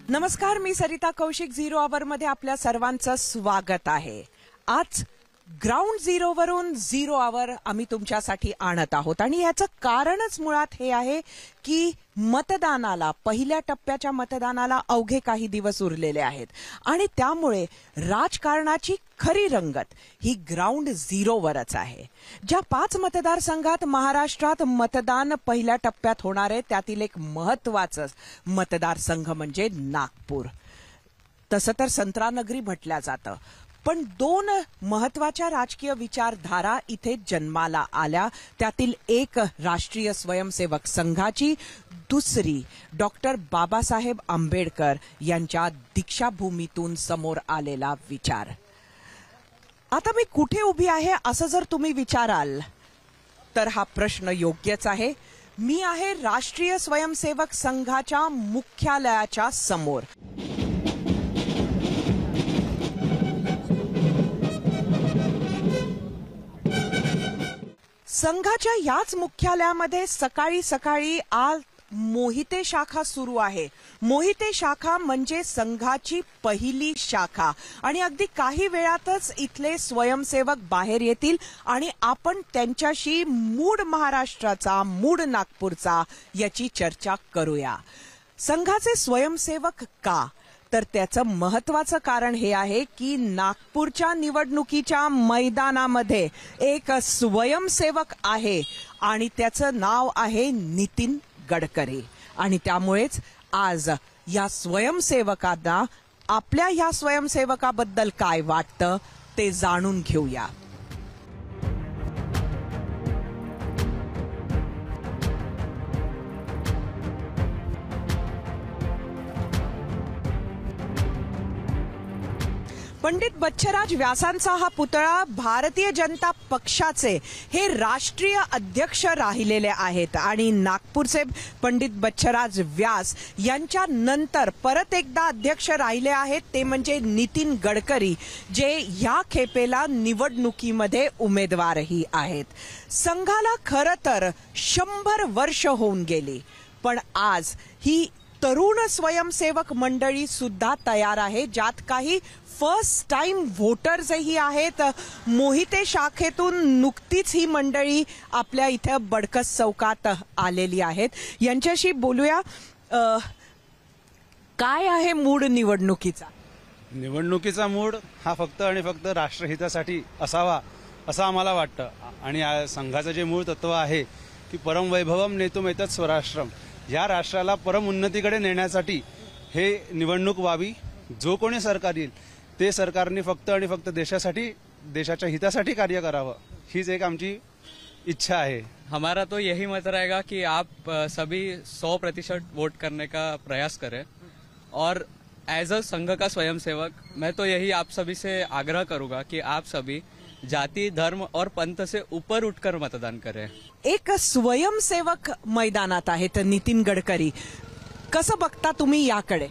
नमस्कार, मी सरिता कौशिक. झिरो आवर मध्ये आपल्या सर्वांचं स्वागत आहे. आज ग्राउंड झिरो वरून झिरो आवर आम्ही तुमच्यासाठी आणत आहोत आणि याचं कारणच मुळात हे आहे की मतदानाला, पहिल्या टप्प्याच्या मतदानाला अवघे काही दिवस उरलेले आहेत आणि त्यामुळे राजकारणाची खरी रंगत ही ग्राउंड झिरोवरच आहे. ज्या 5 मतदारसंघात महाराष्ट्रात मतदान पहिल्या टप्प्यात होणार आहे त्यातील एक महत्त्वाचं मतदारसंघ म्हणजे नागपूर. तसं तर संत्रानगरी म्हटलं जातं, पण 2 महत्वाच्या राजकीय विचारधारा इथे जन्माला आल्या. त्यातील एक राष्ट्रीय स्वयंसेवक संघाची, दुसरी डॉक्टर बाबासाहेब आंबेडकर यांच्या दीक्षाभूमीतून समोर आलेला विचार. आता मी कुठे उभी आहे असं जर तुम्ही विचाराल तर हा प्रश्न योग्यच आहे. मी आहे राष्ट्रीय स्वयंसेवक संघाच्या मुख्यालयाच्या समोर. संघाच्या याच मुख्यालयामध्ये सकाळी सकाळी आज मोहिते शाखा सुरू आहे. मोहिते शाखा म्हणजे संघाची पहिली शाखा आणि अगदी काही वेळातच इथले स्वयंसेवक बाहेर येतील आणि आपण त्यांच्याशी मूळ महाराष्ट्राचा, मूळ नागपूरचा याची चर्चा करूया. संघाचे स्वयंसेवक का? तर त्याचं महत्वाचं कारण हे आहे की नागपूरच्या निवडणुकीच्या मैदानामध्ये एक स्वयंसेवक आहे आणि त्याचं नाव आहे नितीन गडकरी आणि त्यामुळेच आज या स्वयंसेवकांना आपल्या ह्या स्वयंसेवकाबद्दल काय वाटतं ते जाणून घेऊया. पंडित बच्छराज व्यासांचा हा पुतळा भारतीय जनता पक्षाचे हे राष्ट्रीय अध्यक्ष राहिलेले आहेत आणि नागपूरचे पंडित बच्छराज व्यास यांच्या नंतर परत एकदा अध्यक्ष राहिले आहेत ते म्हणजे नितीन गडकरी, जे ह्या खेपेला निवडणुकीमध्ये उमेदवारही आहेत. संघाला खरं तर 100 वर्ष होऊन गेली, पण आज ही तरुण स्वयंसेवक मंडळी सुद्धा तयार आहे, ज्यात काही फर्स्ट टाइम व्होटर्सही आहेत. मोहिते शाखेतून नुकतीच ही मंडळी आपल्या इथे बडकस चौकात आलेली आहेत. यांच्याशी बोलूया. काय आहे मूड निवडणुकीचा? निवडणुकीचा मूड हा फक्त आणि फक्त राष्ट्रहितासाठी असावा असं आम्हाला वाटतं आणि संघाचं जे मूळ तत्व आहे की परम वैभवम नेतुम एतत् स्वराष्ट्रम, या राष्ट्राला परम उन्नतीकडे नेण्यासाठी हे निवडणूक व्हावी. जो कोणी सरकार येईल ते सरकारने फक्त आणि फक्त देशासाठी, देशाच्या हितासाठी कार्य करावं, हीच एक आमची इच्छा है. हमारा तो यही मत रहेगा कि आप सभी 100% वोट करने का प्रयास करें और एज अ संघ का स्वयंसेवक मैं तो यही आप सभी से आग्रह करूंगा कि आप सभी जाति, धर्म और पंथ से ऊपर उठकर मतदान करें. एक स्वयंसेवक मैदानात आहेत नितीन गडकरी. कसं बघता तुम्ही याकडे?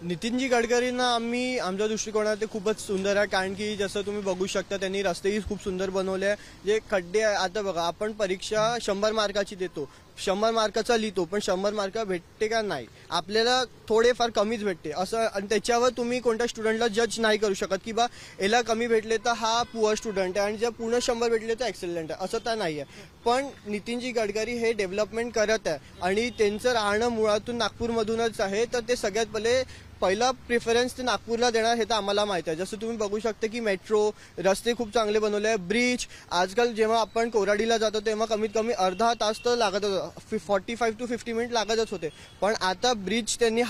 नितीनजी गडकरींना आम्ही आमच्या दृष्टिकोनात ते खूपच सुंदर आहे, कारण की जसं तुम्ही बघू शकता त्यांनी रस्तेही खूप सुंदर बनवले आहे. जे खड्डे आहे, आता बघा आपण परीक्षा 100 मार्काची देतो, 100 मार्काचा लिहितो, पण 100 मार्क भेटते का? नाही, आपल्याला थोडेफार कमीच भेटते असं. आणि त्याच्यावर तुम्ही कोणत्या स्टुडंटला जज नाही करू शकत की बा याला कमी भेटले तर हा पुअर स्टुडंट आहे आणि जर पूर्ण 100 भेटले तर एक्सेलंट आहे, असं तर नाही आहे. पण नितीनजी गडकरी हे डेव्हलपमेंट करत आहे आणि त्यांचं राहणं मुळातून नागपूरमधूनच आहे, तर ते सगळ्यात पहिला प्रिफरन्स ते नागपूरला देणार हे तर आम्हाला माहिती आहे. जसं तुम्ही बघू शकता की मेट्रो, रस्ते खूप चांगले बनवले आहे, ब्रिज. आजकाल जेव्हा आपण कोराडीला जातो तेव्हा कमीत कमी अर्धा तास तर लागत होतं, 45 to 50 मिनिट लागतच होते, पण आता ब्रिज त्यांनी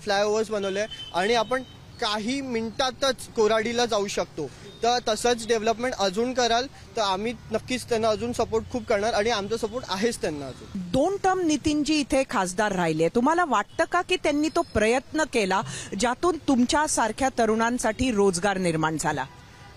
फ्लायओव्हर्स बनवले आणि आपण काही मिनिटातच कोराडीला जाऊ शकतो. तर तसंच डेव्हलपमेंट अजून कराल तर आम्ही नक्कीच त्यांना अजून सपोर्ट खूप करणार आणि आमचा सपोर्ट आहेच त्यांना अजून. 2 टर्म नितीनजी इथे खासदार राहिले. तुम्हाला वाटतं का की त्यांनी तो प्रयत्न केला ज्यातून तुमच्या सारख्या तरुणांसाठी रोजगार निर्माण झाला?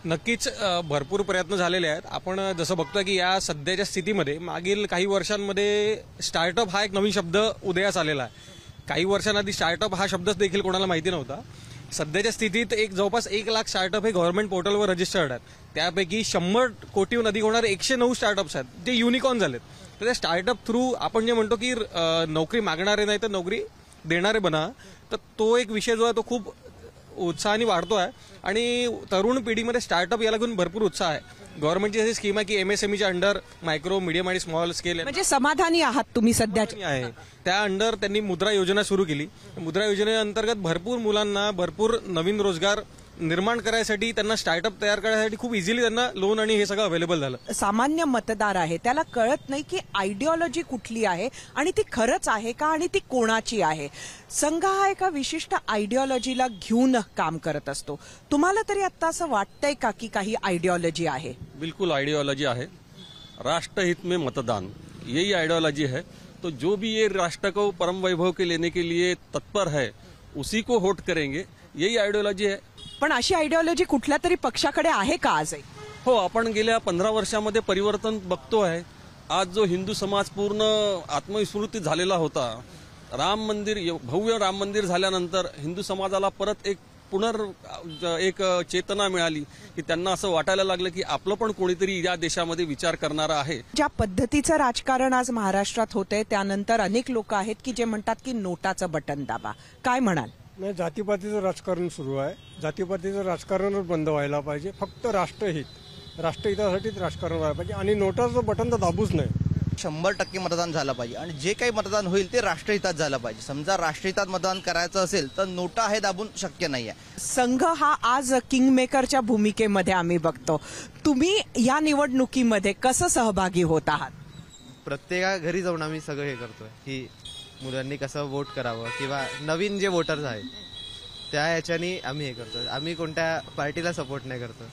नक्कीच भरपूर प्रयत्न झालेले आहेत. आपण जसं बघतोय की या सध्याच्या स्थितीमध्ये मागील काही वर्षांमध्ये स्टार्टअप हा एक नवीन शब्द उदयास आलेला आहे. काही वर्षांआधी स्टार्टअप हा शब्दच देखील कोणाला माहिती नव्हता. सध्याच्या स्थितीत जवळपास 1 लाख स्टार्टअप हे गव्हर्नमेंट पोर्टलवर रजिस्टर्ड आहेत. त्यापैकी 100 कोटीहून अधिक होणारे 109 स्टार्टअप्स आहेत जे युनिकॉर्न झालेत. तर त्या स्टार्टअप थ्रू आपण जे म्हणतो की नोकरी मागणारे नाही तर नोकरी देणारे बना, तर तो एक विषय जो आहे तो खूप उत्साहाने वाढतो आहे आणि तरुण पिढीमध्ये स्टार्टअप याला घेऊन भरपूर उत्साह आहे. गव्हर्नमेंटची अशी स्कीम आहे की MSMEच्या अंडर मायक्रो, मीडियम आणि स्मॉल स्केल म्हणजे समाधानी आहात तुम्ही सध्याच्या? आहे, त्या अंडर त्यांनी मुद्रा योजना सुरू केली. मुद्रा योजनेअंतर्गत भरपूर मुलांना भरपूर नवीन रोजगार निर्माण करायसाठी, त्यांना स्टार्टअप तयार करण्यासाठी खूप इझिली त्यांना लोन आणि हे सगळं अवेलेबल झालं. सामान्य मतदार आहे त्याला कळत नाही की आयडिओलॉजी कुठली आहे आणि ती खरंच आहे का आणि ती कोणाची आहे. संघ हा एका विशिष्ट आयडिओलॉजीला घेऊन काम करत असतो. तुम्हाला तरी आता असं वाटतंय का की काही आयडिओलॉजी आहे? बिल्कुल आइडियोलॉजी है, राष्ट्रहित में मतदान, यही आइडियोलॉजी है. तो जो भी ये राष्ट्र को परम वैभव के लेने के लिए तत्पर है उसी को वोट करेंगे, यही आइडियोलॉजी है. पण अशी आयडिओलॉजी कुठल्या तरी पक्षाकडे आहे का आजही? हो, आपण गेल्या 15 वर्षामध्ये परिवर्तन बघतो आहे. आज जो हिंदू समाज पूर्ण आत्मविस्मृती झालेला होता, राम मंदिर, भव्य राम मंदिर झाल्यानंतर हिंदू समाजाला परत एक चेतना मिळाली की त्यांना असं वाटायला लागलं की आपलं पण कोणीतरी या देशामध्ये विचार करणारं आहे. ज्या पद्धतीचं राजकारण आज महाराष्ट्रात होतंय त्यानंतर अनेक लोक आहेत की जे म्हणतात की नोटाचं बटन दाबा. काय म्हणाल? नाही, जातीपातीचं राजकारण सुरू आहे. जातीपातीचं राजकारणच बंद व्हायला पाहिजे. फक्त राष्ट्रहितासाठीच राजकारण व्हायला पाहिजे आणि नोटाचं बटन तर दाबूच नाही. 100% मतदान झालं पाहिजे आणि जे काही मतदान होईल ते राष्ट्रहितात झालं पाहिजे. समजा राष्ट्रहितात मतदान करायचं असेल तर नोटा हे दाबून शक्य नाहीये. संघ हा आज किंगमेकरच्या भूमिकेमध्ये आम्ही बघतो. तुम्ही या निवडणुकीमध्ये कसं सहभागी होत आहात? प्रत्येका घरी जाऊन आम्ही सगळं हे करतोय की मुलांनी कसं वोट करावं किंवा नवीन जे वोटर्स आहेत त्या ह्याच्यानी आम्ही हे करतोय. आम्ही कोणत्या पार्टीला सपोर्ट नाही करतो.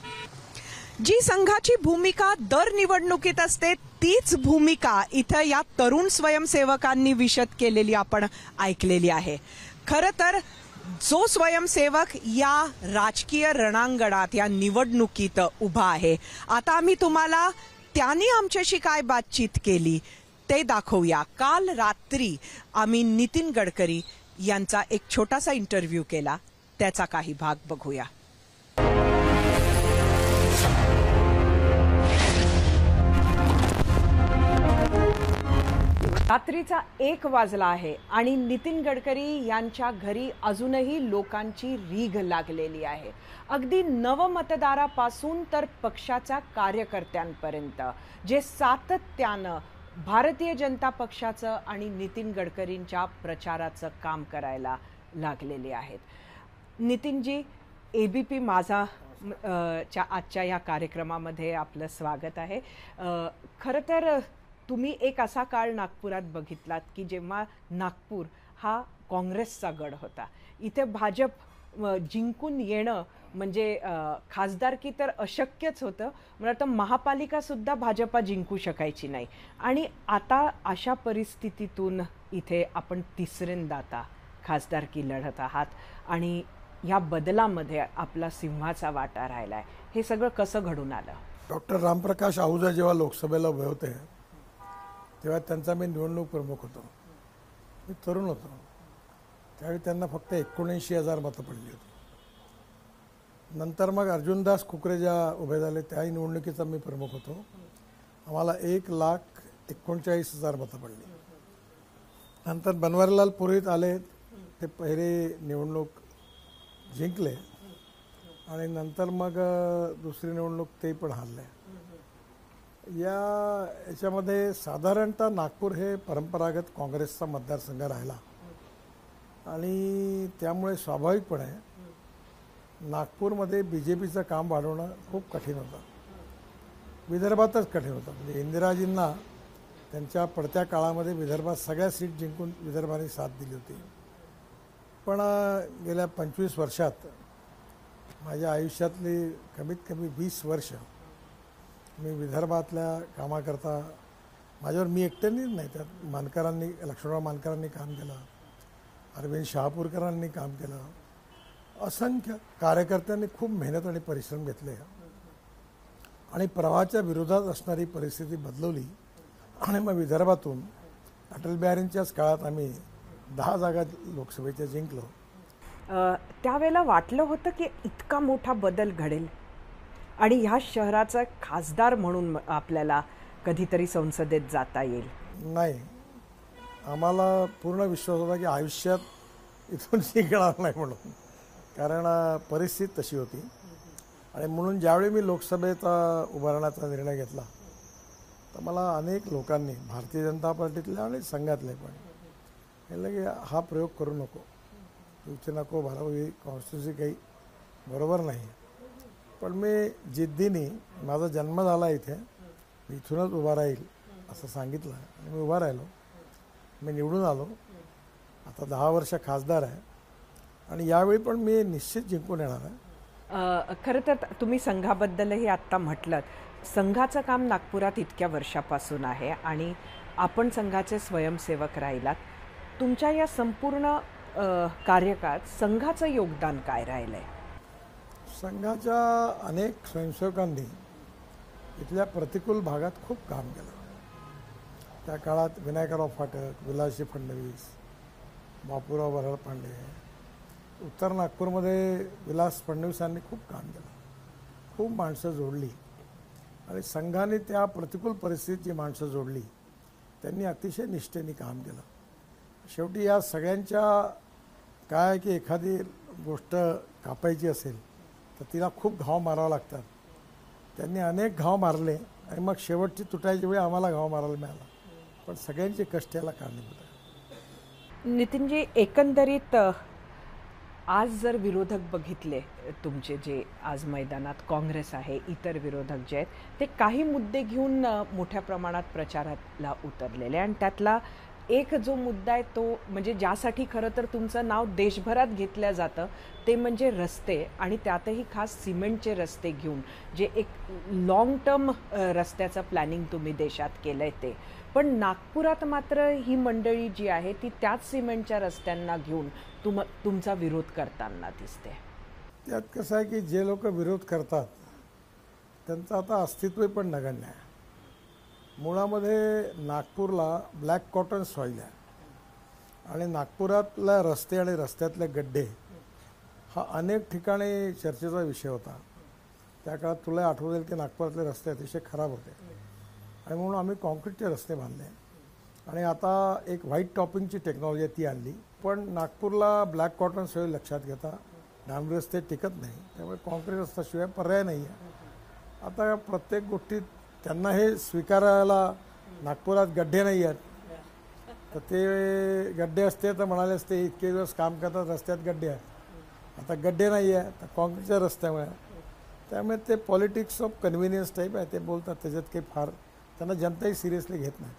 जी संघाची भूमिका दर निवडणुकीत असते तीच भूमिका इथं या तरुण स्वयंसेवकांनी विशद केलेली आपण ऐकलेली आहे. खरं तर जो स्वयंसेवक या राजकीय रणांगणात या निवडणुकीत उभा आहे, आता आम्ही तुम्हाला त्यांनी आमच्याशी काय बातचीत केली ते दाखवूया. काल रात्री आम्ही नितीन गडकरी यांचा एक छोटासा इंटरव्ह्यू केला, त्याचा काही भाग बघूया. रात्रीचा 1 वाजला आहे आणि नितीन गडकरी यांच्या घरी अजूनही लोकांची रीघ लागलेली आहे. अगदी नवमतदारापासून तर पक्षाच्या कार्यकर्त्यांपर्यंत जे सातत्यानं भारतीय जनता पक्षाचं आणि नितीन गडकरींच्या प्रचाराचं काम करायला लागलेले आहेत. नितीनजी, ABP माझा च्या आजच्या या कार्यक्रमामध्ये आपलं स्वागत आहे. खरं तर तुम्ही एक असा काळ नागपुरात बघितलात की जेव्हा नागपूर हा काँग्रेसचा गड होता. इथे भाजप जिंकून येणं म्हणजे खासदारकी तर अशक्यच होतं. मला वाटतं महापालिका सुद्धा भाजपा जिंकू शकायची नाही. आणि आता अशा परिस्थितीतून इथे आपण तिसऱ्यांदा आता खासदारकी लढत आहात आणि या बदलामध्ये आपला सिंहाचा वाटा राहिला आहे. हे सगळं कसं घडून आलं? डॉक्टर रामप्रकाश आहुजा जेव्हा लोकसभेला उभे होते तेव्हा त्यांचा मी निवडणूक प्रमुख होतो. मी तरुण होतो त्यावेळी त्यांना फक्त 79,000 मतं पडली होती. नंतर मग अर्जुनदास खुकरे ज्या उभे झाले त्याही निवडणुकीचा मी प्रमुख होतो. आम्हाला 1,39,000 मतं पडली. नंतर बनवारीलाल पुरोहित आले, ते पहिले निवडणूक जिंकले आणि नंतर मग दुसरी निवडणूक ते पण हरले. याच्यामध्ये साधारणतः नागपूर हे परंपरागत काँग्रेसचा मतदारसंघ राहिला आणि त्यामुळे स्वाभाविकपणे नागपूरमध्ये BJPचं काम वाढवणं खूप कठीण होतं. विदर्भातच कठीण होतं. म्हणजे इंदिराजींना त्यांच्या पडत्या काळामध्ये विदर्भात सगळ्या सीट जिंकून विदर्भाने साथ दिली होती. पण गेल्या 25 वर्षात माझ्या आयुष्यातली कमीत कमी 20 वर्ष मी विदर्भातल्या कामाकरता, माझ्यावर मी एकट्यानेच नाही, त्यात मानकरांनी, लक्ष्मणराव मानकरांनी काम केलं, अरविंद शहापूरकरांनी काम केलं, असंख्य कार्यकर्त्यांनी खूप मेहनत आणि परिश्रम घेतले आणि प्रवाहाच्या विरोधात असणारी परिस्थिती बदलवली आणि मग विदर्भातून अटल बिहारींच्याच काळात आम्ही 10 जागा लोकसभेच्या जिंकलो. त्यावेळेला वाटलं होतं की इतका मोठा बदल घडेल आणि ह्या शहराचा खासदार म्हणून आपल्याला कधीतरी संसदेत जाता येईल? नाही, आम्हाला पूर्ण विश्वास होता की आयुष्यात इथून शिकणार नाही म्हणून, कारण परिस्थिती तशी होती. आणि म्हणून ज्यावेळी मी लोकसभेचा उभारण्याचा निर्णय घेतला तर मला अनेक लोकांनी, भारतीय जनता पार्टीतल्या आणि संघातले पण, म्हटलं की हा प्रयोग करू नको, तुमचे नको, 12वी कॉन्स्टिट्युन्सी काही बरोबर नाही. पण मी जिद्दीने, माझा जन्म झाला इथे, मी इथूनच उभा राहील असं सांगितलं आणि मी उभा राहिलो. मी निवडून आलो. आता 10 वर्ष खासदार आहे आणि यावेळी पण मी निश्चित जिंकून येणार आहे. खरं तर तुम्ही संघाबद्दलही आत्ता म्हटलं. संघाचं काम नागपुरात इतक्या वर्षापासून आहे आणि आपण संघाचे स्वयंसेवक राहिलात. तुमच्या या संपूर्ण कार्यकाळात संघाचं योगदान काय राहिलं आहे? संघाच्या अनेक स्वयंसेवकांनी इथल्या प्रतिकूल भागात खूप काम केलं. त्या काळात विनायकराव फाटक, विलासजी फडणवीस, बापूराव वरहळ पांडे, उत्तर नागपूरमध्ये विलास फडणवीसांनी खूप काम केलं, खूप माणसं जोडली आणि संघाने त्या प्रतिकूल परिस्थितीत जी माणसं जोडली त्यांनी अतिशय निष्ठेने काम केलं. शेवटी या सगळ्यांच्या काय की एखादी गोष्ट कापायची असेल तर तिला खूप घाव मारावं लागतात. त्यांनी अनेक घाव मारले आणि मग शेवटची तुटायची वेळ आम्हाला घाव मारायला मिळाला. पण सगळ्यांचे कष्ट याला कारणीभूत आहे. नितीनजी, एकंदरीत आज जर विरोधक बघितले तुमचे, जे आज मैदानात काँग्रेस आहे, इतर विरोधक जे आहेत, ते काही मुद्दे घेऊन मोठ्या प्रमाणात प्रचाराला उतरलेले, आणि त्यातला एक जो मुद्दा आहे तो म्हणजे ज्यासाठी खरं तर तुमचं नाव देशभरात घेतलं जातं ते म्हणजे रस्ते, आणि त्यातही खास सिमेंटचे रस्ते घेऊन, जे एक लॉंग टर्म रस्त्याचं प्लॅनिंग तुम्ही देशात केलं आहे ते. पण नागपुरात मात्र ही मंडळी जी आहे ती त्याच सिमेंटच्या रस्त्यांना घेऊन तुमचा विरोध करताना दिसते. त्यात कसं आहे की जे लोक विरोध करतात त्यांचं आता अस्तित्व पण नगण्य आहे. मुळामध्ये नागपूरला ब्लॅक कॉटन सॉईल आहे आणि नागपुरातल्या रस्ते आणि रस्त्यातले गड्डे हा अनेक ठिकाणी चर्चेचा विषय होता. त्या काळात तुला आठवत की नागपुरातले रस्ते अतिशय खराब होते आणि म्हणून आम्ही कॉन्क्रीटचे रस्ते बांधले आणि आता एक व्हाईट टॉपिंगची टेक्नॉलॉजी ती आणली. पण नागपूरला ब्लॅक कॉटन सॉईल लक्षात घेता डांबरी रस्ते टिकत नाही, त्यामुळे कॉन्क्रीट रस्त्याशिवाय पर्याय नाही आहे. आता प्रत्येक गोष्टीत त्यांना हे स्वीकारायला, नागपुरात गड्डे नाही आहेत तर ते गड्डे असते तर म्हणाले असते इतके दिवस काम करतात रस्त्यात गड्डे आहेत, आता गड्डे नाही आहे तर कॉन्क्रीटच्या रस्त्यामुळे. त्यामुळे ते पॉलिटिक्स ऑफ कन्व्हिनियन्स टाईप आहे, ते बोलतात, त्याच्यात काही फार त्यांना जनताही सिरियसली घेत नाही.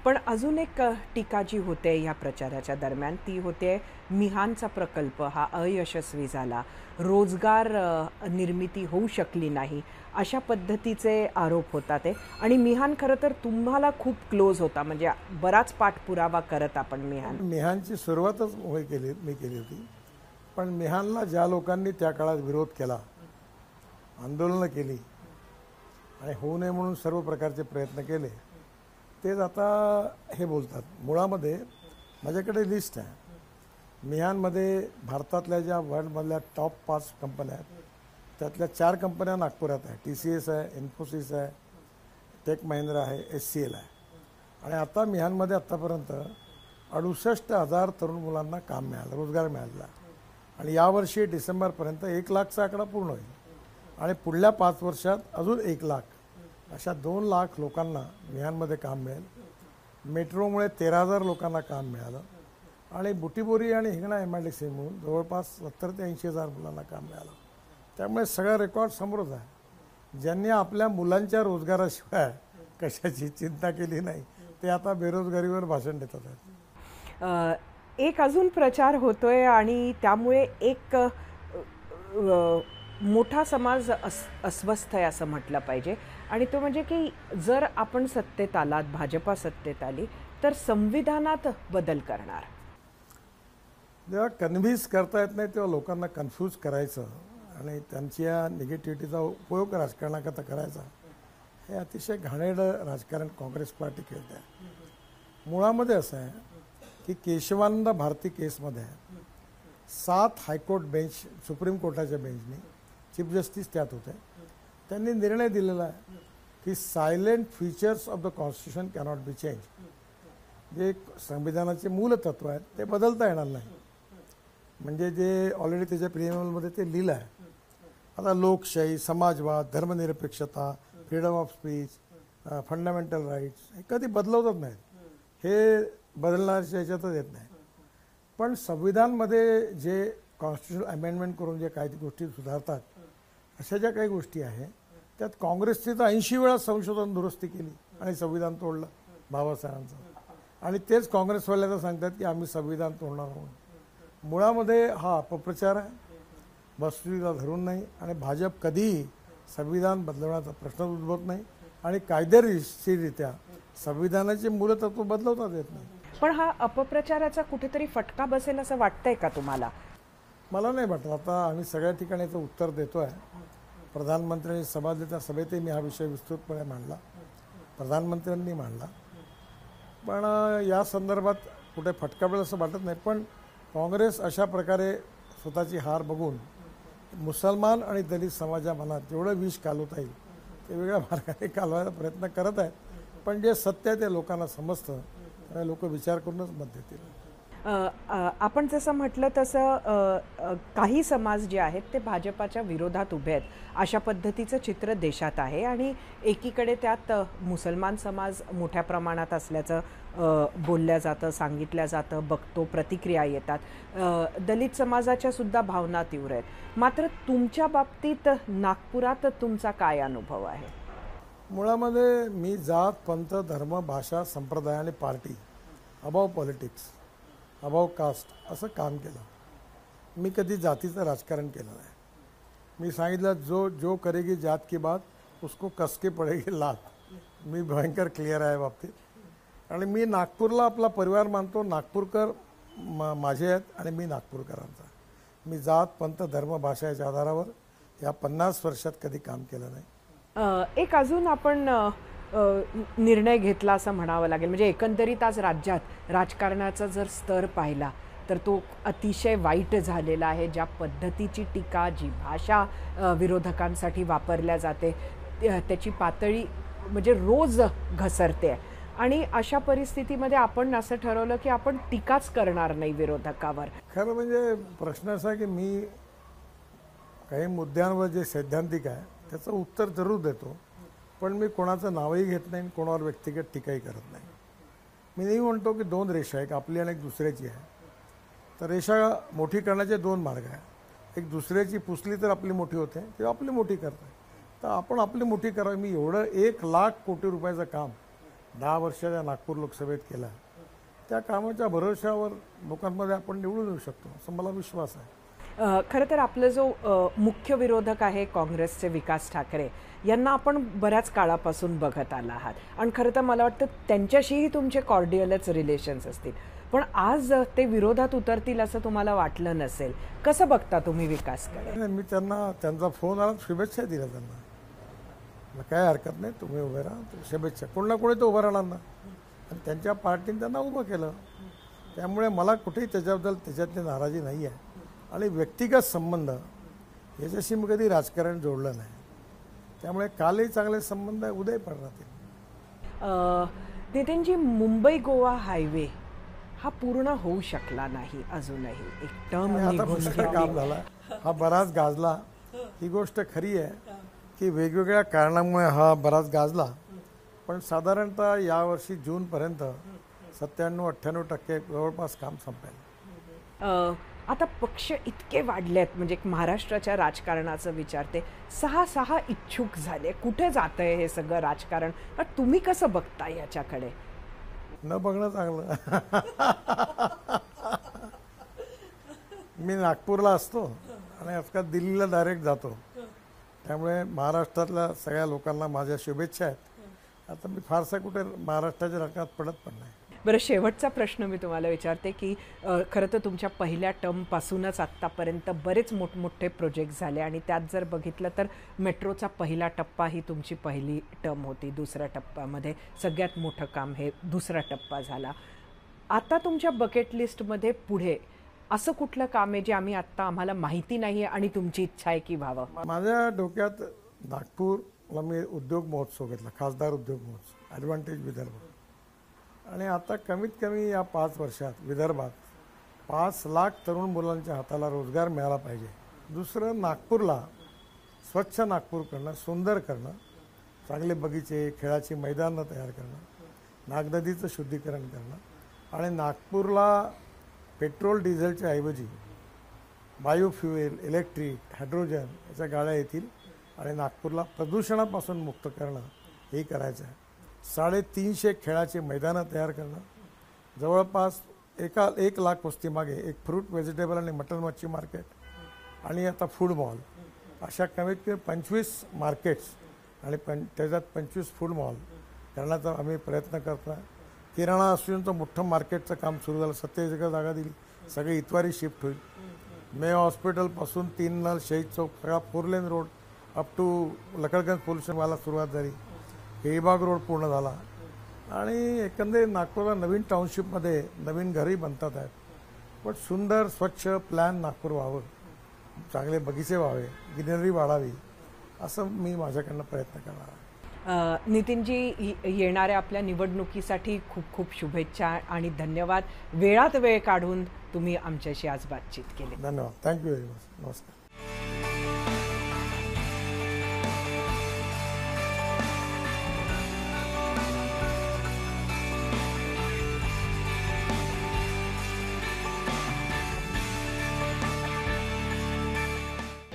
पण अजून एक टीका जी होते या प्रचाराच्या दरम्यान ती होते मिहानचा प्रकल्प हा अयशस्वी झाला, रोजगार निर्मिती होऊ शकली नाही, अशा पद्धतीचे आरोप होतात ते. आणि मिहान खरं तर तुम्हाला खूप क्लोज होता, म्हणजे बराच पाठपुरावा करत आपण मिहानची सुरुवातच मी केली होती. पण मिहानला ज्या लोकांनी त्या काळात विरोध केला, आंदोलनं केली आणि होऊ नये म्हणून सर्व प्रकारचे प्रयत्न केले, तेच आता हे बोलतात. मुळामध्ये माझ्याकडे लिस्ट आहे. मिहानमध्ये भारतातल्या ज्या वर्ल्डमधल्या टॉप 5 कंपन्या आहेत त्यातल्या 4 कंपन्या नागपुरात आहे. TCS आहे, इन्फोसिस आहे, टेक महिंद्रा आहे, HCL आहे. आणि आता मिहानमध्ये आत्तापर्यंत 68,000 तरुण मुलांना काम मिळालं, रोजगार मिळाला. आणि यावर्षी डिसेंबरपर्यंत 1 लाखचा आकडा पूर्ण होईल आणि पुढल्या 5 वर्षात अजून 1 लाख, अशा 2 लाख लोकांना मिहानमध्ये काम मिळेल. मेट्रोमुळे 13,000 लोकांना काम मिळालं आणि बुटीबोरी आणि हिंगणा MIDC म्हणून जवळपास 70,000 ते 80,000 मुलांना काम मिळालं. त्यामुळे सगळा रेकॉर्ड समोरच आहे. ज्यांनी आपल्या मुलांच्या रोजगाराशिवाय कशाची चिंता केली नाही ते आता बेरोजगारीवर भाषण देतात आहेत. एक अजून प्रचार होतोय आणि त्यामुळे एक मोठा समाज अस्वस्थ आहे असं म्हटलं पाहिजे, आणि तो म्हणजे की जर आपण सत्तेत आलात, भाजपा सत्तेत आली तर संविधानात बदल करणार. जेव्हा कन्व्हिन्स करता येत नाही तेव्हा लोकांना कन्फ्यूज करायचं आणि त्यांच्या निगेटिव्हिटीचा उपयोग राजकारणाकरता करायचा, हे अतिशय घाणेरडं राजकारण काँग्रेस पार्टी खेळते आहे. मुळामध्ये असं आहे की केशवानंद भारती केसमध्ये 7 हायकोर्ट बेंच, सुप्रीम कोर्टाच्या बेंचने, चीफ जस्टिस त्यात होते, त्यांनी निर्णय दिलेला आहे की silent features of the constitution cannot be change. जे संविधानाचे मूलतत्व आहेत ते बदलता येणार नाही. म्हणजे जे ऑलरेडी त्याच्या प्रिएम्बलमध्ये ते लिहिलं आहे. आता लोकशाही, समाजवाद, धर्मनिरपेक्षता, freedom of speech, fundamental rights हे कधी बदलवतच नाहीत. हे बदलण्याच्या ह्याच्यातच येत नाही. पण संविधानमध्ये जे कॉन्स्टिट्यूशन अमेंडमेंट करून जे काही गोष्टी सुधारतात अशा ज्या काही गोष्टी आहेत त्यात काँग्रेसची तर 80 वेळा संशोधन दुरुस्ती केली आणि संविधान तोडलं बाबासाहेबांचं. आणि तेच काँग्रेसवाल्याला सांगतात की आम्ही संविधान तोडणार आहोत. मुळामध्ये हा अपप्रचार आहे, वस्तुस्थितीला धरून नाही. आणि भाजप कधीही संविधान बदलवण्याचा प्रश्न उद्भवत नाही आणि कायदेशीररित्या संविधानाचे मूलतत्व बदलवता येत नाही. पण हा अपप्रचाराचा कुठेतरी फटका बसेल असं वाटतंय का तुम्हाला? मला नाही वाटत. आता आम्ही सगळ्या ठिकाणी याचं उत्तर देतो आहे. प्रधानमंत्र्यांनी संवादाच्या सभेतही मी हा विषय विस्तृतपणे मांडला, प्रधानमंत्र्यांनी मांडला. पण या संदर्भात कुठे फटका पडेल असं वाटत नाही. पण काँग्रेस अशा प्रकारे स्वतःची हार बघून मुसलमान आणि दलित समाजा मनात जेवढं विष कालवता येईल ते वेगळ्या मार्गाने कालवायचा प्रयत्न करत आहेत. पण जे सत्य आहे ते लोकांना समजतं, लोक विचार करूनच मत देतील. आपण जसं म्हटलं तसं काही समाज जे आहेत ते भाजपाच्या विरोधात उभे आहेत अशा पद्धतीचं चित्र देशात आहे. आणि एकीकडे त्यात मुसलमान समाज मोठ्या प्रमाणात असल्याचं बोलल्या जातं, सांगितलं जातं, बघतो, प्रतिक्रिया येतात. दलित समाजाच्या सुद्धा भावना तीव्र आहेत. मात्र तुमच्या बाबतीत नागपुरात तुमचा काय अनुभव आहे? मुळामध्ये मी जात, पंथ, धर्म, भाषा, संप्रदाय आणि party above politics, above caste असं काम केलं. मी कधी जातीचं राजकारण केलं नाही. मी सांगितलं जो करेगी जात की बात उसको कसके पडेगी लात. मी भयंकर क्लिअर आहे बाबतीत. आणि मी नागपूरला आपला परिवार मानतो. नागपूरकर माझे आहेत आणि मी नागपूरकरांचा. मी जात, पंथ, धर्म, भाषा याच्या आधारावर या 50 वर्षात कधी काम केलं नाही. एक अजून आपण निर्णय घेतला असं म्हणावं लागेल. म्हणजे एकंदरीत आज राज्यात राजकारणाचा जर स्तर पाहिला तर तो अतिशय वाईट झालेला आहे. ज्या पद्धतीची टीका, जी भाषा विरोधकांसाठी वापरल्या जाते त्याची पातळी म्हणजे रोज घसरते. आणि अशा परिस्थितीमध्ये आपण असं ठरवलं की आपण टीकाच करणार नाही विरोधकावर. खरं म्हणजे प्रश्न असा की मी काही मुद्द्यांवर जे सैद्धांतिक आहे त्याचं उत्तर जरूर देतो. पण मी कोणाचं नावही घेत नाही, कोणावर व्यक्तिगत टीकाही करत नाही. मी नाही म्हणतो की 2 रेषा आहे, एक आपली आणि एक दुसऱ्याची आहे. तर रेषा मोठी करण्याचे 2 मार्ग आहेत. एक दुसऱ्याची पुसली तर आपली मोठी होते किंवा आपली मोठी करते. तर आपण आपली मोठी करावी. मी एवढं 1 लाख कोटी रुपयाचं काम 10 वर्षाच्या नागपूर लोकसभेत केलं आहे. त्या कामाच्या भरोश्यावर लोकांमध्ये आपण निवडून येऊ शकतो असं मला विश्वास आहे. खरं तर आपलं जो मुख्य विरोधक आहे काँग्रेसचे विकास ठाकरे यांना आपण बऱ्याच काळापासून बघत आला आहात. आणि खरं तर मला वाटतं त्यांच्याशीही तुमचे कॉर्डियलच रिलेशन्स असतील. पण आज ते विरोधात उतरतील असं तुम्हाला वाटलं नसेल. कसं बघता तुम्ही विकासकडे? मी त्यांचा फोन आला, शुभेच्छा दिल्या त्यांना. काय हरकत नाही, तुम्ही उभे राहा, शुभेच्छा. कोण ना कोणी तर उभं राहणार ना. आणि त्यांच्या पार्टीने त्यांना उभं केलं. त्यामुळे मला कुठेही त्याच्याबद्दल त्याच्यातली नाराजी नाही आहे. आणि व्यक्तिगत संबंध याच्याशी मी कधी राजकारण जोडलं नाही. त्यामुळे कालही चांगले संबंध आहे, उद्याही पण राहतील. नितीनजी, मुंबई गोवा हायवे हा पूर्ण होऊ शकला नाही अजूनही. एक टर्म काम झाला, हा बराच गाजला. ही गोष्ट खरी आहे की वेगवेगळ्या कारणामुळे हा बराच गाजला. पण साधारणतः यावर्षी जूनपर्यंत 97-98% जवळपास काम संपेल. आता पक्ष इतके वाढले आहेत, म्हणजे महाराष्ट्राच्या राजकारणाचं विचारते, 6 इच्छुक झाले. कुठे जातंय हे सगळं राजकारण? तुम्ही कसं बघता याच्याकडे? न बघणं चांगलं. मी नागपूरला असतो आणि आजकाल दिल्लीला डायरेक्ट जातो. त्यामुळे महाराष्ट्रातल्या सगळ्या लोकांना माझ्या शुभेच्छा आहेत. आता मी फारसा कुठे महाराष्ट्राच्या राजकारणात पडत पण नाही. बरं, शेवटचा प्रश्न मी तुम्हाला विचारते की खरं तर तुमच्या पहिल्या टर्मपासूनच आत्तापर्यंत बरेच मोठमोठे प्रोजेक्ट झाले आणि त्यात जर बघितलं तर मेट्रोचा पहिला टप्पा ही तुमची पहिली टर्म होती. दुसऱ्या टप्प्यामध्ये सगळ्यात मोठं काम हे दुसरा टप्पा झाला. आता तुमच्या बकेट लिस्टमध्ये पुढे असं कुठलं काम आहे जे आम्हाला माहिती नाही आहे आणि तुमची इच्छा आहे की व्हावं? माझ्या डोक्यात नागपूरला मी उद्योग महोत्सव घेतला, खासदार उद्योग महोत्सव, ॲडव्हान्टेज विदर्भ. आणि आता कमीत कमी या 5 वर्षात विदर्भात 5 लाख तरुण मुलांच्या हाताला रोजगार मिळाला पाहिजे. दुसरं, नागपूरला स्वच्छ नागपूर करणं, सुंदर करणं, चांगले बगीचे, खेळाची मैदानं तयार करणं, नागनदीचं शुद्धीकरण करणं आणि नागपूरला पेट्रोल डिझेलच्या ऐवजी बायोफ्युएल, इलेक्ट्रिक, हायड्रोजन याच्या गाड्या येतील आणि नागपूरला प्रदूषणापासून मुक्त करणं हे करायचं आहे. 350 खेळाची मैदानं तयार करणं, जवळपास 1 लाख वस्तीमागे एक फ्रूट, व्हेजिटेबल आणि मटन मच्छी मार्केट आणि आता फूड मॉल, अशा कमीत कमी 25 मार्केट्स आणि त्याच्यात 25 फूड मॉल करण्याचा आम्ही प्रयत्न करतो आहे. किराणा असोसिएशनचं मोठं मार्केटचं काम सुरू झालं, 27 एकर जागा दिली, सगळी इतवारी शिफ्ट होईल. मे हॉस्पिटलपासून 3 नळ, शहीद चौक, सगळा 4 lane road up to Lakadganj police स्टेशनला सुरुवात झाली. केळीबाग रोड पूर्ण झाला आणि एकंदरीत नागपूरला नवीन टाउनशिपमध्ये नवीन घरही बनतात आहेत. पण सुंदर स्वच्छ प्लॅन नागपूर व्हावं, चांगले बगीचे व्हावे, ग्रीनरी वाढावी, असं मी माझ्याकडनं प्रयत्न करणार आहे. नितीनजी, येणाऱ्या आपल्या निवडणुकीसाठी खूप खूप शुभेच्छा आणि धन्यवाद. वेळात वेळ काढून तुम्ही आमच्याशी आज बातचीत केली. धन्यवाद. Thank you very much. नमस्कार.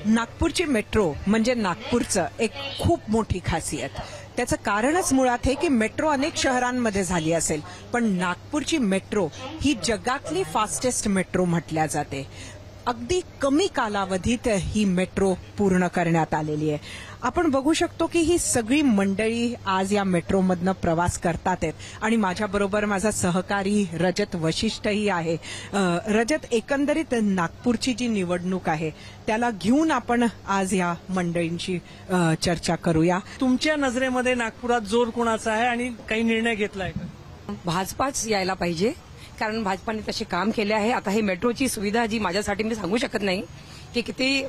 नागपूरची मेट्रो म्हणजे नागपूरचं एक खूप मोठी खासियत. त्याचं कारणच मुळात हे की मेट्रो अनेक शहरांमध्ये झाली असेल, पण नागपूरची मेट्रो ही जगातली फास्टेस्ट मेट्रो म्हटल्या जाते. अगदी कमी कालावधीत ही मेट्रो पूर्ण करण्यात आलेली आहे. आपण बघू शकतो की ही सगळी मंडळी आज या मेट्रोमधनं प्रवास करतात आहेत आणि माझ्याबरोबर माझा सहकारी रजत वशिष्ठही आहे. रजत, एकंदरीत नागपूरची जी निवडणूक आहे त्याला घेऊन आपण आज या मंडळींची चर्चा करूया. तुमच्या नजरेमध्ये नागपुरात जोर कोणाचा आहे आणि काही निर्णय घेतलाय का? भाजपाच यायला पाहिजे, कारण भाजपाने तसे काम केले आहे. आता ही मेट्रोची सुविधा जी माझ्यासाठी मी सांगू शकत नाही की किती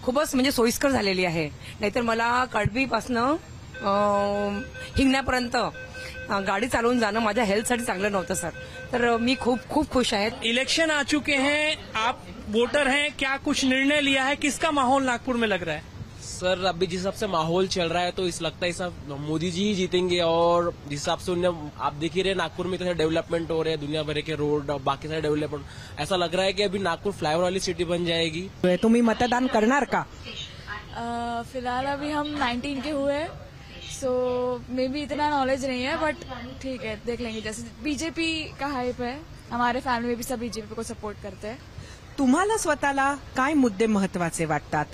खूपच म्हणजे सोयीस्कर झालेली आहे. नाहीतर मला कडबीपासनं हिंगण्यापर्यंत गाडी चालवून जाणं माझ्या हेल्थसाठी चांगलं नव्हतं सर. तर मी खूप खूप खुश आहे. इलेक्शन आ चुके हैं, आप वोटर हैं, क्या कुछ निर्णय लिया है, किसका माहौल नागपुर में लग रहा है? सर अभी जिस हिसाब से माहौल चल रहा है तो इस लगता है सब मोदी जी ही जीतेंगे. और जिस हिसाब से उन्हें आप देख ही रहे नागपुर में कैसे डेवलपमेंट हो रहे हैं, दुनिया भर के रोड बाकी सारे डेवलपमेंट, ऐसा लग रहा है कि अभी नागपुर फ्लाईओवर वाली सिटी बन जाएगी. तुम्ही मतदान करणार का? फिलहाल अभी हम 19 के हुए, सो मे बी इतना नॉलेज नहीं है, बट ठीक है देख लेंगे. जैसे बीजेपी का हाइप है, हमारे फैमिली में भी सब बीजेपी को सपोर्ट करते हैं. तुम्हाला स्वतःला काय मुद्दे महत्वाचे वाटतात?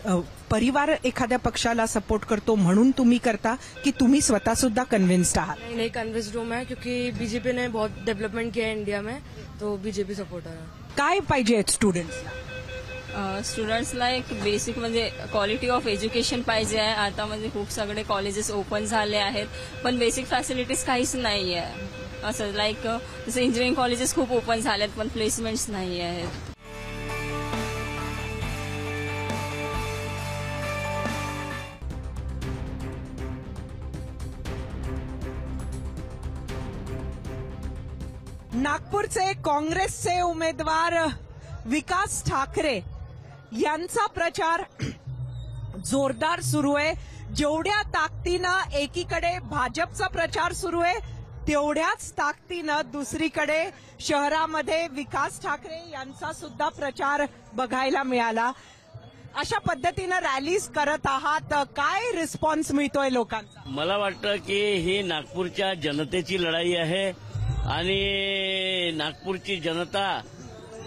परिवार एखाद्या पक्षाला सपोर्ट करतो म्हणून तुम्ही करता की तुम्ही स्वतः सुद्धा कन्व्हिन्स्ड आहात? नहीं कन्विंस्ड हूं मैं, क्योंकि बीजेपी ने बहुत डेवलपमेंट किया है इंडिया में, तो बीजेपी सपोर्टर है. काय पाहिजे स्टुडंट्सला? स्टुडंट्सला एक बेसिक म्हणजे क्वालिटी ऑफ एज्युकेशन पाहिजे आहे. आता म्हणजे खूप सगळे कॉलेजेस ओपन झाले आहेत, पण बेसिक फॅसिलिटीज काहीच नाही आहे. असं लाईक जसं इंजिनिअरिंग कॉलेजेस खूप ओपन झाले आहेत, पण प्लेसमेंट्स नाही आहेत. नागपूरचे काँग्रेसचे उमेदवार विकास ठाकरे यांचा प्रचार जोरदार सुरू आहे. जेवढ्या ताकदीनं एकीकडे भाजपचा प्रचार सुरू आहे, तेवढ्याच ताकदीनं दुसरीकडे शहरामध्ये विकास ठाकरे यांचा सुद्धा प्रचार बघायला मिळाला. अशा पद्धतीनं रॅलीज करत आहात, काय रिस्पॉन्स मिळतोय लोकांचा? मला वाटतं की ही नागपूरच्या जनतेची लढाई आहे आणि नागपूरची जनता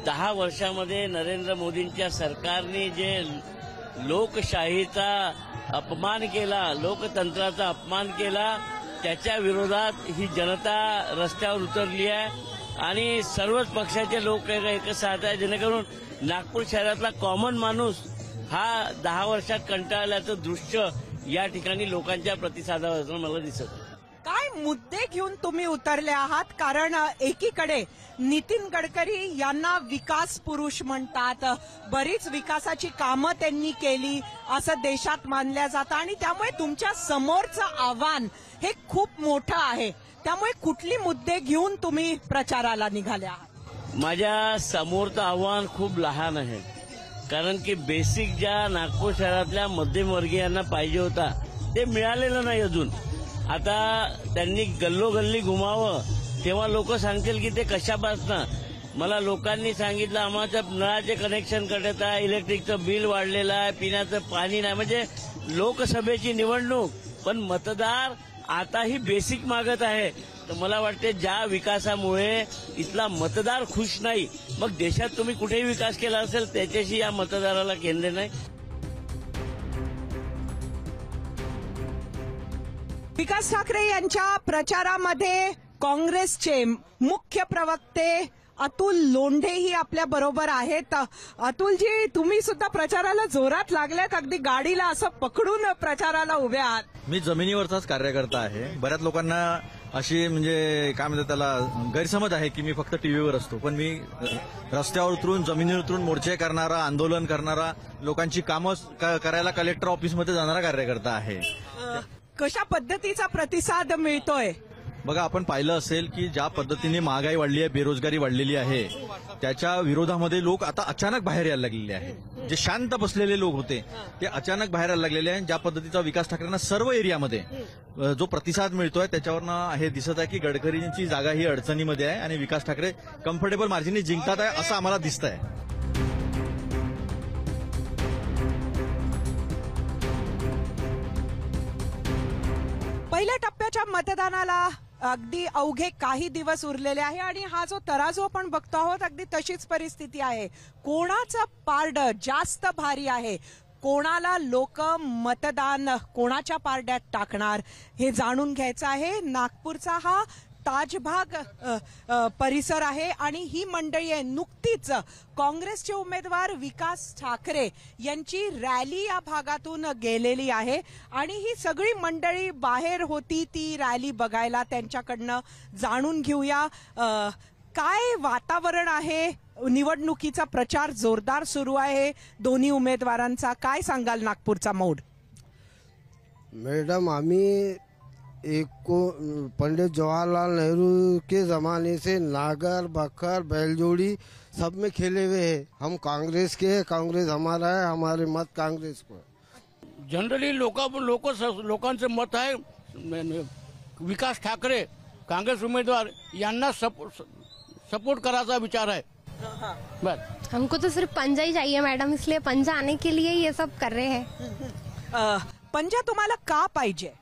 10 वर्षामध्ये नरेंद्र मोदींच्या सरकारने जे लोकशाहीचा अपमान केला, लोकतंत्राचा अपमान केला, त्याच्या विरोधात ही जनता रस्त्यावर उतरली आहे आणि सर्वच पक्षाचे लोक एकच साथ आहे, जेणेकरून नागपूर शहरातला कॉमन माणूस हा 10 वर्षात कंटाळल्याचं दृश्य या ठिकाणी लोकांच्या प्रतिसादावर मला दिसत. काय मुद्दे घेऊन तुम्ही उतरले आहात? कारण एकीकडे नितीन गडकरी यांना विकास पुरुष म्हणतात, बरीच विकासाची कामं त्यांनी केली असं देशात मानलं जातं आणि त्यामुळे तुमच्या समोरचं आव्हान हे खूप मोठं आहे. त्यामुळे कुठली मुद्दे घेऊन तुम्ही प्रचाराला निघाले आहात? माझ्या समोरचं आव्हान खूप लहान आहे, कारण की बेसिक ज्या नागपूर शहरातल्या मध्यमवर्गीयांना पाहिजे होता ते मिळालेलं नाही अजून. आता त्यांनी गल्लोगल्ली घुमावं तेव्हा लोक सांगतील की ते कशापासनं. मला लोकांनी सांगितलं आम्हाला नळाचे कनेक्शन कटत आहे, इलेक्ट्रिकचं बिल वाढलेलं आहे, पिण्याचं पाणी नाही. म्हणजे लोकसभेची निवडणूक पण मतदार आताही बेसिक मागत आहे. तर मला वाटते ज्या विकासामुळे इथला मतदार खुश नाही, मग देशात तुम्ही कुठेही विकास केला असेल त्याच्याशी या मतदाराला केंद्र नाही. विकास ठाकरे यांच्या प्रचारामध्ये काँग्रेसचे मुख्य प्रवक्ते अतुल लोंढेही आपल्या बरोबर आहेत. अतुलजी, तुम्ही सुद्धा प्रचाराला जोरात लागल्यात, अगदी गाडीला असं पकडून प्रचाराला उभे आहात. मी जमिनीवरचाच कार्यकर्ता आहे. बऱ्याच लोकांना अशी म्हणजे काय म्हणतात त्याला गैरसमज आहे की मी फक्त टीव्हीवर असतो, पण मी रस्त्यावर उतरून जमिनीवर उतरून मोर्चे करणारा, आंदोलन करणारा, लोकांची कामं करायला कलेक्टर ऑफिसमध्ये जाणारा कार्यकर्ता आहे. कशा पद्धतीचा प्रतिसाद मिळतोय? बघा, आपण पाहिलं असेल की ज्या पद्धतीने महागाई वाढली आहे, बेरोजगारी वाढलेली आहे, त्याच्या विरोधामध्ये लोक आता अचानक बाहेर यायला लागलेले आहेत. जे शांत बसलेले लोक होते ते अचानक बाहेर यायला लागलेले आहेत. ज्या पद्धतीचा विकास ठाकरेंना सर्व एरियामध्ये जो प्रतिसाद मिळतोय त्याच्यावरनं हे दिसत आहे की गडकरींची जागा ही अडचणीमध्ये आहे आणि विकास ठाकरे कम्फर्टेबल मार्जिनने जिंकतात आहे असं आम्हाला दिसत आहे. पहिल्या टप्प्याच्या मतदानाला अगदी अवघे काही दिवस उरलेले आहे आणि हा जो तराजू आपण बघतो आहोत अगदी तशीच परिस्थिती आहे. कोणाचं पारडं जास्त भारी आहे, कोणाला लोक मतदान कोणाच्या पारड्यात टाकणार हे जाणून घ्यायचं आहे. नागपूरचा हा ताजबाग परिसर आहे आणि ही मंडळी आहे. नुकतीच काँग्रेसचे उमेदवार विकास ठाकरे यांची रॅली या भागातून गेलेली आहे आणि ही सगळी मंडळी बाहेर होती ती रॅली बघायला. त्यांच्याकडनं जाणून घेऊया काय वातावरण आहे. निवडणुकीचा प्रचार जोरदार सुरू आहे दोन्ही उमेदवारांचा. काय सांगाल नागपूरचा मोड? मैडम, आम्ही पंडित जवाहरलाल नेहरू के ज़माने से नागर, बखर, बैलजोड़ी सब में खेले हुए हैं. हम कांग्रेस के हैं, कांग्रेस हमारा है, हमारे मत कांग्रेस को. जनरली लोकांचं मत आहे विकास ठाकरे कांग्रेस उमेदवार यांना सपोर्ट करायचा विचार है. बस हमको तो सिर्फ पंजा ही चाहिए मैडम, इसलिए पंजा आने के लिए ये सब कर रहे हैं. पंजा तुम्हाला का पाहिजे?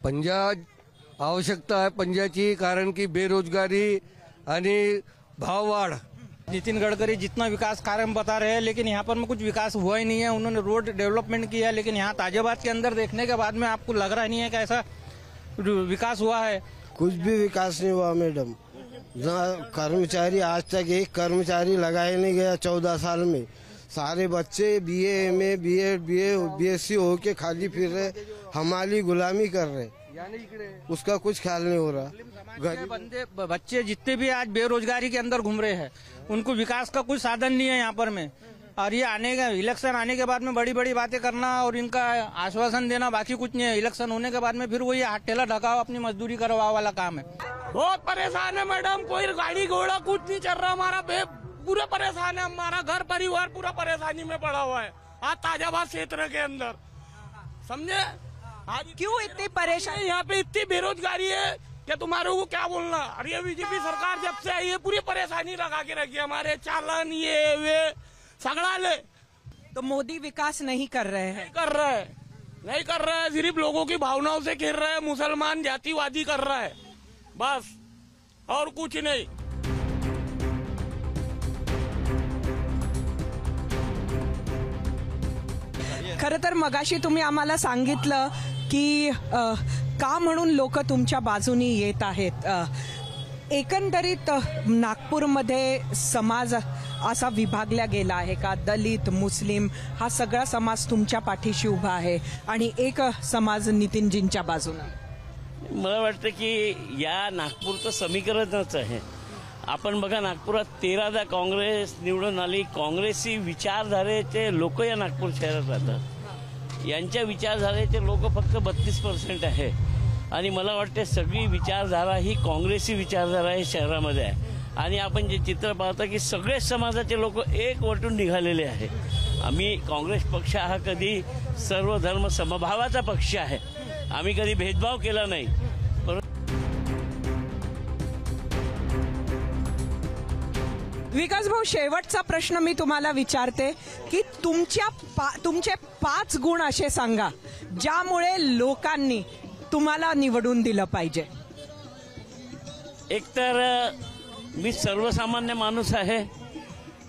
पंजा आवश्यकता है पंजाची, कारण की बेरोजगारी आणि भाववाढ़. नितिन गडकरी जितना विकास कार्य बता रहे हैं, लेकिन यहाँ पर में कुछ विकास हुआ ही नहीं है. उन्होंने रोड डेवलपमेंट किया है, लेकिन यहाँ ताजियाबाद के अंदर देखने के बाद में आपको लग रहा नहीं है कि ऐसा विकास हुआ है. कुछ भी विकास नहीं हुआ मैडम. कर्मचारी आज तक एक कर्मचारी लगाया नहीं गया 14 साल में. सारे बच्चे BA, MA, BEd, BSc okay खाली फिर रहे, हमारी गुलामी कर रहे, उसका कुछ ख्याल नहीं हो रहा. बच्चे जितने भी आज बेरोजगारी के अंदर घूम रहे हैं उनको विकास का कुछ साधन नहीं है यहाँ पर में. और ये इलेक्शन आने के बाद में बड़ी बड़ी बातें करना और इनका आश्वासन देना, बाकी कुछ नहीं है. इलेक्शन होने के बाद में फिर वही हाथ ठेला ढकाओ अपनी मजदूरी करवाओ वाला काम है. बहुत परेशान है मैडम, कोई गाड़ी घोड़ा कुछ नहीं चल रहा. हमारा पूरा परेशान है, हमारा घर परिवार पूरा परेशानी में पड़ा हुआ है आज ताजाबाद क्षेत्र के अंदर. समझे आज क्यों इतनी परेशानी? यहाँ पे इतनी बेरोजगारी है कि तुम्हारे को क्या बोलना. और ये बीजेपी सरकार जब से आई है पूरी परेशानी लगा के रखी. हमारे चालन ये वे सगड़ा ले. तो मोदी विकास नहीं कर रहे हैं? नहीं कर रहा है, सिर्फ लोगों की भावनाओं से खेल रहा है. मुसलमान जातिवादी कर रहा है बस, और कुछ नहीं. खरं तर मगाशी तुम्ही आम्हाला सांगितलं की का म्हणून लोक तुमच्या बाजूनी येत आहेत. एकंदरीत नागपूरमध्ये समाज असा विभागला गेला आहे का? दलित, मुस्लिम हा सगळा समाज तुमच्या पाठीशी उभा आहे आणि एक समाज नितीनजींच्या बाजूने. मला वाटतं की या नागपूरचं समीकरणच आहे. आपण बघा नागपुरात 13दा काँग्रेस निवडून आली. काँग्रेसी विचारधारेचे लोक या नागपूर शहरात राहतात. यांच्या विचारधारेचे लोक फक्त 32% आहे आणि मला वाटते सगळी विचारधारा ही काँग्रेसी विचारधारा हे शहरामध्ये आहे. आणि आपण जे चित्र पाहतो की सगळे समाजाचे लोक एक वटून निघालेले आहे. आम्ही काँग्रेस पक्ष हा कधी सर्व धर्म समभावाचा पक्ष आहे. आम्ही कधी भेदभाव केला नाही. विकास भाऊ, शेवटचा प्रश्न मी तुम्हाला विचारते की तुमचे 5 गुण असे सांगा ज्यामुळे लोकांनी तुम्हाला निवडून दिलं पाहिजे. एकतर मी सर्वसामान्य माणूस आहे.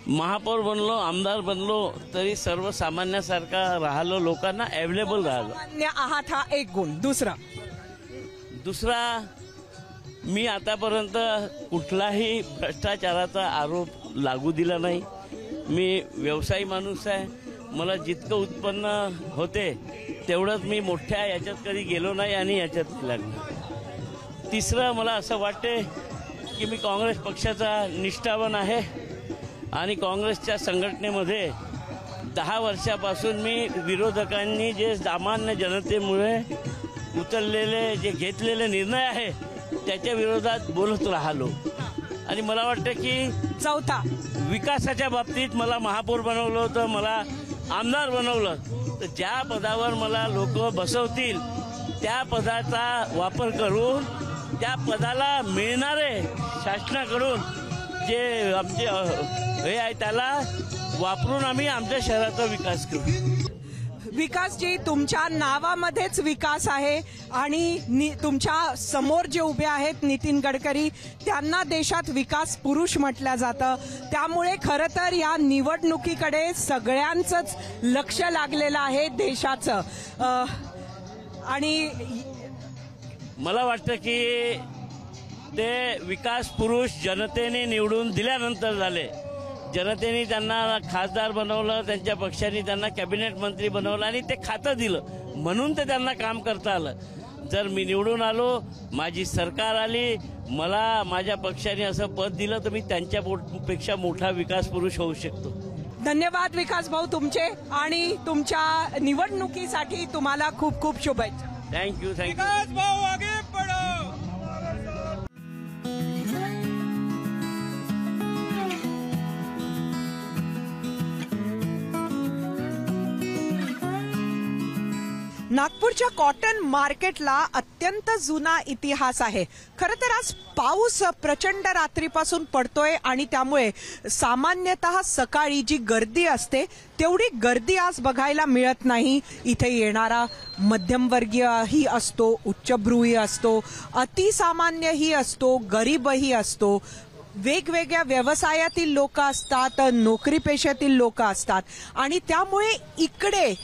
महापौर बनलो, आमदार बनलो तरी सर्वसामान्यासारखा राहिलो, लोकांना अवेलेबल राहिलो. सामान्य आहात हा एक गुण. दुसरा मी आतापर्यंत कुठलाही भ्रष्टाचाराचा आरोप लागू दिला नाही. मी व्यवसायी माणूस आहे. मला जितकं उत्पन्न होते तेवढंच मी मोठ्या याच्यात कधी गेलो नाही आणि याच्यात लागलो. तिसरं, मला असं वाटते की मी काँग्रेस पक्षाचा निष्ठावान आहे आणि काँग्रेसच्या संघटनेमध्ये 10 वर्षापासून मी विरोधकांनी जे सामान्य जनतेमुळे उचललेले जे घेतलेले निर्णय आहे त्याच्या विरोधात बोलत राहिलो. आणि मला वाटतं की चौथा, विकासाच्या बाबतीत मला महापौर बनवलं होतं, मला आमदार बनवलं, तर ज्या पदावर मला लोक बसवतील त्या पदाचा वापर करून त्या पदाला मिळणारे शासनाकडून जे आमचे हे आहे त्याला वापरून आम्ही आमच्या शहराचा विकास करू. विकासजी, तुमच्या नावामध्येच विकास आहे आणि तुमच्या समोर जे उभे आहेत नितीन गडकरी, त्यांना देशात विकास पुरुष म्हटलं जातं. त्यामुळे खरं तर या निवडणुकीकडे सगळ्यांचंच लक्ष लागलेलं आहे देशाचं. आणि मला वाटतं की ते विकास पुरुष जनतेने निवडून दिल्यानंतर झाले. जनतेने त्यांना खासदार बनवलं, त्यांच्या पक्षाने त्यांना कॅबिनेट मंत्री बनवलं आणि ते खातं दिलं, म्हणून ते त्यांना काम करता आलं. जर मी निवडून आलो, माझी सरकार आली, मला माझ्या पक्षाने असं पद दिलं तर मी त्यांच्यापेक्षा मोठा विकास पुरुष होऊ शकतो. धन्यवाद विकास भाऊ तुमचे, आणि तुमच्या निवडणुकीसाठी तुम्हाला खूप खूप शुभेच्छा. थँक्यू. विकास भाऊ आगे बढ़ो. नागपूरच्या कॉटन मार्केटला अत्यंत जुना इतिहास आहे. खरं तर आज पाऊस प्रचंड रात्रीपासून पडतोय आणि त्यामुळे सामान्यतः सकाळी जी गर्दी असते तेवढी गर्दी आज बघायला मिळत नाही. इथे येणारा मध्यमवर्गीयही असतो, उच्चभ्रूही असतो, अतिसामान्यही असतो, गरीबही असतो, वेगवेगळ्या व्यवसायातील लोक असतात, नोकरी पेशातील लोक असतात. आणि त्यामुळे इकडे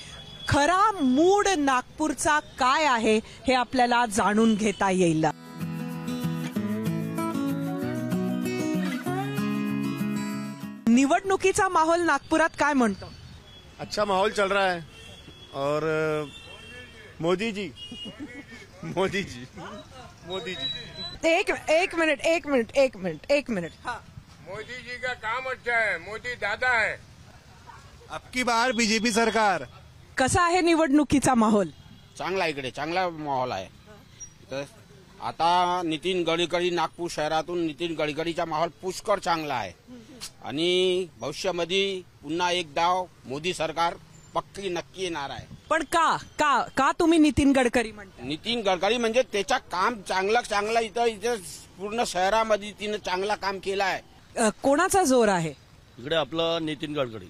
खरा मूड नागपूरचा काय आहे हे आपल्याला जाणून घेता येईल. निवडणुकीचा माहोल नागपुरात काय म्हणतो? अच्छा माहौल चल रहा है और मोदी जी एक मिनट. मोदी जी का काम अच्छा है, मोदी दादा है. अब की बार बीजेपी सरकार. कसा आहे निवडणुकीचा माहोल? चांगला, इकडे चांगला माहोल आहे. तर आता नितीन गडकरी, नागपूर शहरातून नितीन गडकरीचा माहोल पुष्कळ चांगला आहे आणि भविष्यामध्ये पुन्हा एक डाव मोदी सरकार पक्की नक्की येणार आहे. पण का तुम्ही नितीन गडकरी म्हणता? नितीन गडकरी म्हणजे त्याचा काम चांगला इथे पूर्ण शहरामध्ये तिने चांगला काम केलं आहे. कोणाचा जोर आहे इकडे? आपलं नितीन गडकरी.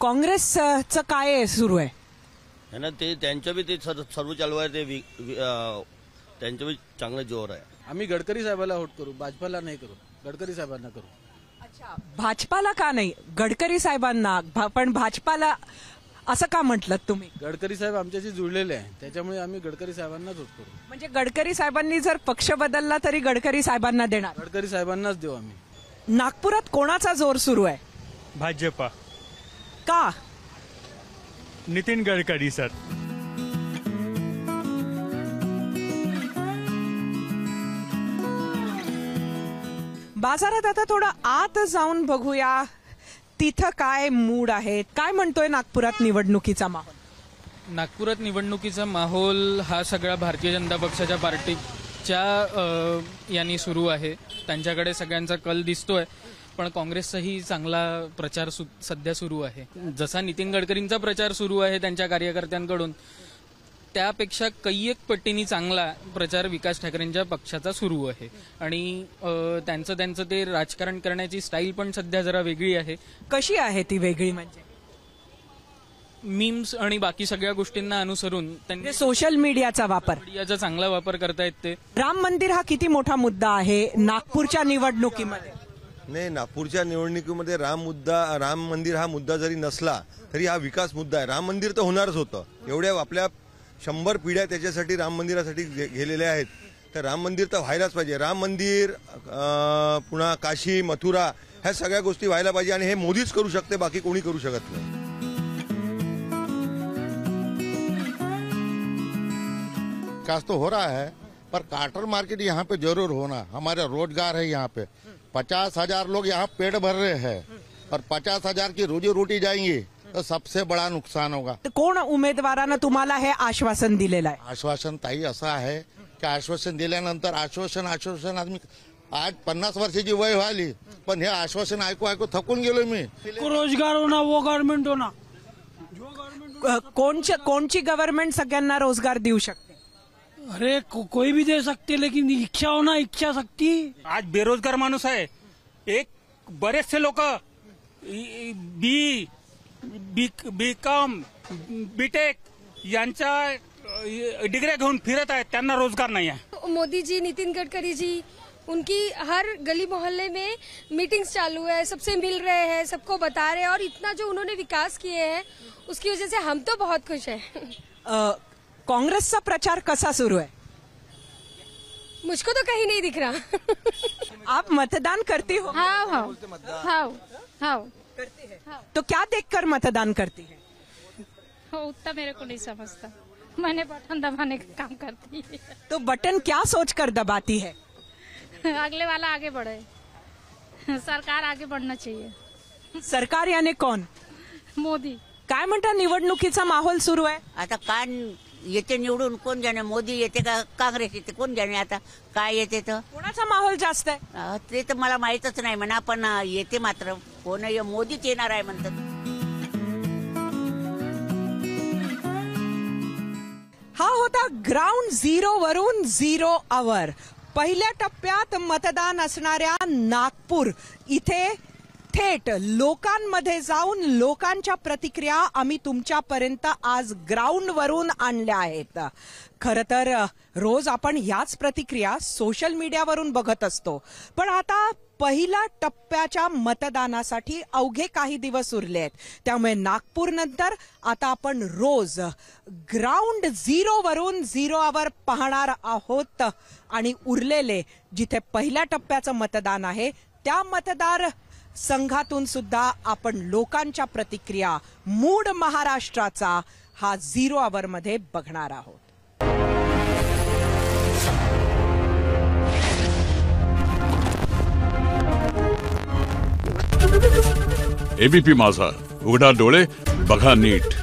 काँग्रेसचं काय सुरू आहे ना? ते त्यांचं बी ते सर्व चालू आहे, ते त्यांचं बी चांगलं जोर आहे. आम्ही गडकरी साहेबाला वोट करू, भाजपाला नाही करू, गडकरी साहेबांना करू. अच्छा, भाजपाला का नाही? गडकरी साहेबांना. पण भाजपाला असं का म्हटलं तुम्ही? गडकरी साहेब आमच्याशी जुळलेले आहे, त्याच्यामुळे आम्ही गडकरी साहेबांनाच वोट करू. म्हणजे गडकरी साहेबांनी जर पक्ष बदलला तरी गडकरी साहेबांना देणार? गडकरी साहेबांनाच देऊ आम्ही. नागपुरात कोणाचा जोर सुरू आहे? भाजपा. का? नितीन गडकरी सर. बाजारात आता थोडं आत जाऊन बघूया तिथं काय मूड आहे. काय म्हणतोय नागपुरात निवडणुकीचा माहोल? नागपुरात निवडणुकीचा माहोल हा सगळा भारतीय जनता पक्षाच्या यानी सुरू आहे, त्यांच्याकडे सगळ्यांचा कल दिसतोय. पण काँग्रेसचाही चांगला प्रचार सध्या सुरू आहे. जसा नितीन गडकरींचा प्रचार सुरू आहे त्यांच्या कार्यकर्त्यांकडून, त्यापेक्षा कैयक पट्टीने चांगला प्रचार विकास ठाकरेंच्या पक्षाचा सुरू आहे. आणि त्यांचं ते राजकारण करण्याची स्टाईल पण सध्या जरा वेगळी आहे. कशी आहे ती वेगळी? म्हणजे मीम्स आणि बाकी सगळ्या गोष्टींना अनुसरून त्यांनी सोशल मीडियाचा वापर, मीडियाचा चांगला वापर करतायत ते. राम मंदिर हा किती मोठा मुद्दा आहे नागपूरच्या निवडणुकीमध्ये? नाही, नागपूरच्या निवडणुकीमध्ये राम मंदिर हा मुद्दा जरी नसला तरी हा विकास मुद्दा आहे. राम मंदिर तर होणारच होतं. एवढ्या आपल्या 100 पिढ्या त्याच्यासाठी राम मंदिरासाठी गेलेल्या आहेत. तर राम मंदिर तर व्हायलाच पाहिजे. राम मंदिर, पुन्हा काशी, मथुरा, ह्या सगळ्या गोष्टी व्हायला पाहिजे. आणि हे मोदीच करू शकते, बाकी कोणी करू शकत नाही. विकास तो हो रहा है, पर कार्टर मार्केट यहाँ पे जरूर होना. हमारे रोजगार है यहाँ पे. 50,000 लोग यहाँ पेट भर रहे हैं और 50,000 की रोजी रोटी जाएंगी तो सबसे बड़ा नुकसान होगा. कोण उमेदवारानं तुम्हाला हे आश्वासन दिलेलं आहे? आश्वासन ताई असं आहे की आश्वासन दिल्यानंतर आश्वासन आदमी आज 50 वर्षाची वय व्हायली, पण हे आश्वासन ऐकू थकून गेलो मी. रोजगार होना, वो गवर्नमेंट होना. कोणची गव्हर्नमेंट सगळ्यांना रोजगार देऊ शकते? अरे कोई भी दे सकते, लेकिन इच्छा होना, इच्छा शक्ती. आज बेरोजगार माणूस आहे. एक बरेचसे लोक बीकॉम, बीटेक यांच्या डिग्र्या घेऊन फिरत आहेत, त्यांना रोजगार नाही आहे. मोदी जी, नितिन गडकरी जी, उनकी हर गली मोहल्ले में मीटिंग्स चालू है, सबसे मिल रहे हैं, सबको बता रहे हैं, और इतना जो उन्होंने विकास किए हैं उसकी वजह से हम तो बहुत खुश हैं. कांग्रेसचा प्रचार कसा सुरू है? मुझको तो कहीं नहीं दिख रहा. आप मतदान करती हो? हाँ. तो क्या देखकर मतदान करती है? उतना मेरे को नहीं समझता. मैंने बटन दबाने का काम करती है. तो बटन क्या सोचकर दबाती है? अगले वाला आगे बढ़े, सरकार आगे बढ़ना चाहिए. सरकार यानी कौन? मोदी. काय म्हणता, निवडणुकीचा माहोल सुरू आहे? आता काय येते निवडून, कोण जाणे, मोदी येते का काँग्रेस येते, कोण जाणे आता काय येते. तर कोणाचा माहोल जास्त आहे ते तर मला माहीतच नाही म्हणा, पण येते मात्र कोण मोदीच येणार आहे म्हणतात. हा होता ग्राउंड झिरो वरून 0 आवर. पहिल्या टप्प्यात मतदान असणाऱ्या नागपूर इथे थेट लोकांमध्ये जाऊन लोकांच्या प्रतिक्रिया आम्ही तुमच्यापर्यंत आज ग्राउंड वरून आणल्या आहेत. खरं तर रोज आपण याच प्रतिक्रिया सोशल मीडियावरून बघत असतो, पण आता पहिल्या टप्प्याच्या मतदानासाठी अवघे काही दिवस उरले आहेत. त्यामुळे नागपूर नंतर आता आपण रोज ग्राउंड 0 वरून 0 आवर पाहणार आहोत. आणि उरलेले जिथे पहिल्या टप्प्याचं मतदान आहे त्या मतदार संघातून सुद्धा आपण लोकांच्या प्रतिक्रिया मूड महाराष्ट्राचा हा 0 आवर मध्ये बघणार आहोत. एबीपी माझा, उघडा डोळे बघा नीट.